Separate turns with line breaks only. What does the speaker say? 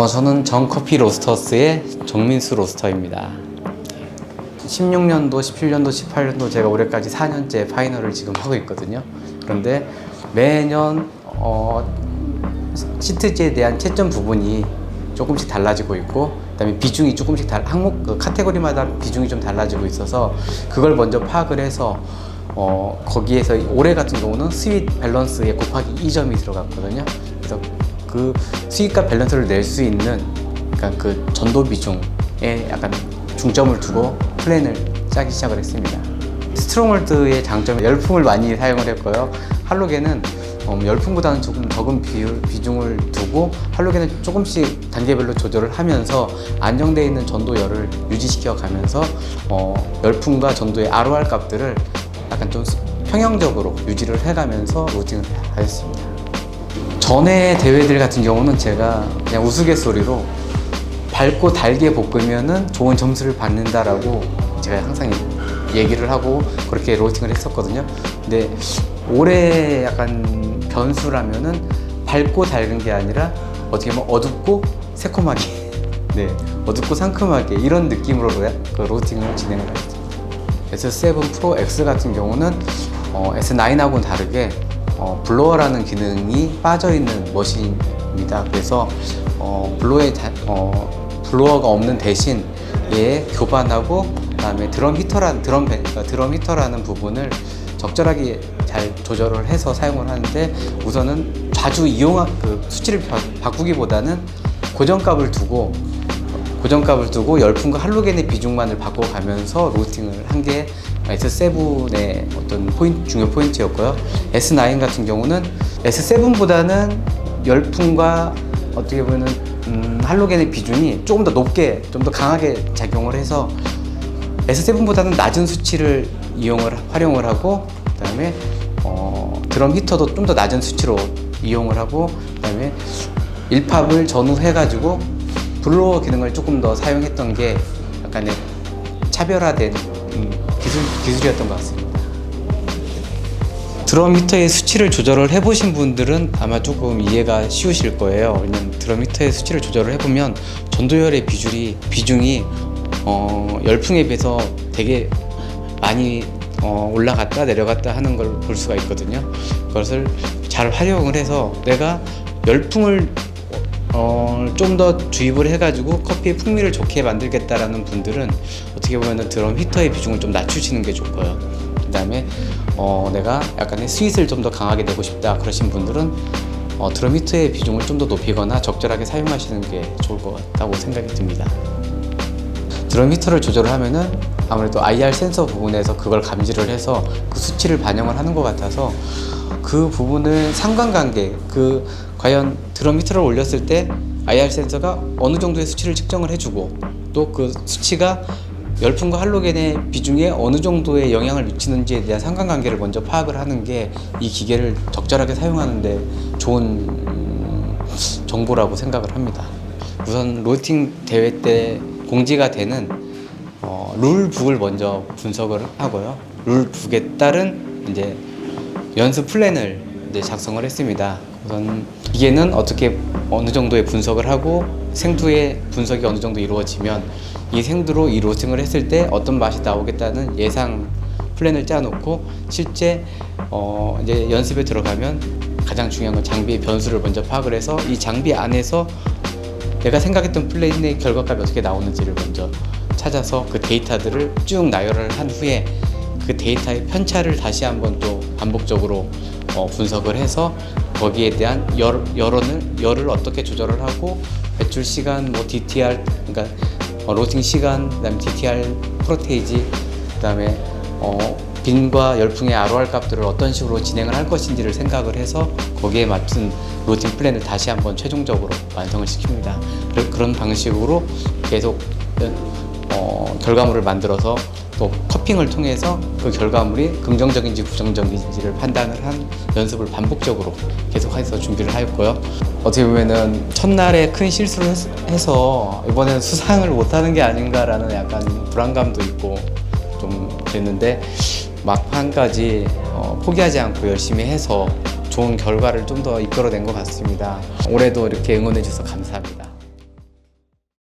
저는 정커피 로스터스의 정민수 로스터입니다. 16년도, 17년도, 18년도 제가 올해까지 4년째 파이널을 지금 하고 있거든요. 그런데 매년 시트지에 대한 채점 부분이 조금씩 달라지고 있고, 그다음에 비중이 조금씩 항목 카테고리마다 비중이 좀 달라지고 있어서 그걸 먼저 파악을 해서 거기에서 올해 같은 경우는 스윗 밸런스에 곱하기 2점이 들어갔거든요. 그래서 그 스윗과 밸런스를 낼 수 있는, 그러니까 그 전도 비중에 약간 중점을 두고 플랜을 짜기 시작을 했습니다. 스트롱홀드의 장점은 열풍을 많이 사용을 했고요. 할로겐은 열풍보다는 조금 적은 비중을 두고 할로겐은 조금씩 단계별로 조절을 하면서 안정되어 있는 전도열을 유지시켜 가면서 열풍과 전도의 ROR 값들을 약간 좀 평형적으로 유지를 해가면서 루팅을 하였습니다. 전에 대회들 같은 경우는 제가 그냥 우스갯소리로 밝고 달게 볶으면은 좋은 점수를 받는다라고 제가 항상 얘기를 하고 그렇게 로스팅을 했었거든요. 근데 올해 약간 변수라면은 밝고 달은 게 아니라 어떻게 보면 어둡고 새콤하게 네, 어둡고 상큼하게 이런 느낌으로 로스팅을 진행을 했죠. S7 프로 X 같은 경우는 S9하고는 다르게 블로어라는 기능이 빠져있는 머신입니다. 그래서 블로어가 없는 대신 얘 교반하고 그다음에 드럼 히터라는 부분을 적절하게 잘 조절을 해서 사용을 하는데, 우선은 자주 수치를 바꾸기보다는 고정값을 두고 열풍과 할로겐의 비중만을 바꿔가면서 로스팅을 한 게 S7의 어떤 중요 포인트였고요. S9 같은 경우는 S7보다는 열풍과 어떻게 보면 할로겐의 비중이 조금 더 높게, 좀 더 강하게 작용을 해서 S7보다는 낮은 수치를 활용을 하고, 그 다음에 드럼 히터도 좀 더 낮은 수치로 이용을 하고, 그 다음에 일팝을 전후해가지고 블로어 기능을 조금 더 사용했던 게 약간의 차별화된 기술이었던 것 같습니다. 드럼 히터의 수치를 조절을 해보신 분들은 아마 조금 이해가 쉬우실 거예요. 왜냐면 드럼 히터의 수치를 조절을 해보면 전도열의 비중이 열풍에 비해서 되게 많이 올라갔다 내려갔다 하는 걸 볼 수가 있거든요. 그것을 잘 활용을 해서 내가 열풍을 좀 더 주입을 해가지고 커피의 풍미를 좋게 만들겠다라는 분들은 어떻게 보면 드럼 히터의 비중을 좀 낮추시는 게 좋고요. 그 다음에 내가 약간의 스윗을 좀 더 강하게 내고 싶다 그러신 분들은 드럼 히터의 비중을 좀 더 높이거나 적절하게 사용하시는 게 좋을 것 같다고 생각이 듭니다. 드럼 히터를 조절을 하면은 아무래도 IR 센서 부분에서 그걸 감지를 해서 그 수치를 반영을 하는 것 같아서 그 부분을 상관관계, 과연 드럼 히터를 올렸을 때 IR 센서가 어느 정도의 수치를 측정을 해주고, 또 그 수치가 열풍과 할로겐의 비중에 어느 정도의 영향을 미치는지에 대한 상관관계를 먼저 파악을 하는 게 이 기계를 적절하게 사용하는 데 좋은 정보라고 생각을 합니다. 우선 로스팅 대회 때 공지가 되는 룰북을 먼저 분석을 하고요. 룰북에 따른 이제 연습 플랜을 이제 작성을 했습니다. 우선 기계는 어느 정도의 분석을 하고 생두의 분석이 어느 정도 이루어지면 이 생두로 이 로스팅을 했을 때 어떤 맛이 나오겠다는 예상 플랜을 짜놓고, 실제 이제 연습에 들어가면 가장 중요한 건 장비의 변수를 먼저 파악을 해서 이 장비 안에서 내가 생각했던 플랜의 결과값이 어떻게 나오는지를 먼저 찾아서 그 데이터들을 쭉 나열을 한 후에 그 데이터의 편차를 다시 한번 또 반복적으로 분석을 해서 거기에 대한 열을 어떻게 조절을 하고, 배출 시간, DTR, 그러니까 로스팅 시간, 그다음에 DTR 프로테이지, 그다음에 빈과 열풍의 ROR 값들을 어떤 식으로 진행을 할 것인지를 생각을 해서 거기에 맞춘 로스팅 플랜을 다시 한번 최종적으로 완성을 시킵니다. 그런 방식으로 계속 결과물을 만들어서 또 커핑을 통해서 그 결과물이 긍정적인지 부정적인지를 판단을 한 연습을 반복적으로 계속해서 준비를 하였고요. 어떻게 보면은 첫날에 큰 실수를 해서 이번에는 수상을 못하는 게 아닌가라는 약간 불안감도 있고 좀 됐는데, 막판까지 포기하지 않고 열심히 해서 좋은 결과를 좀 더 이끌어낸 것 같습니다. 올해도 이렇게 응원해 주셔서 감사합니다.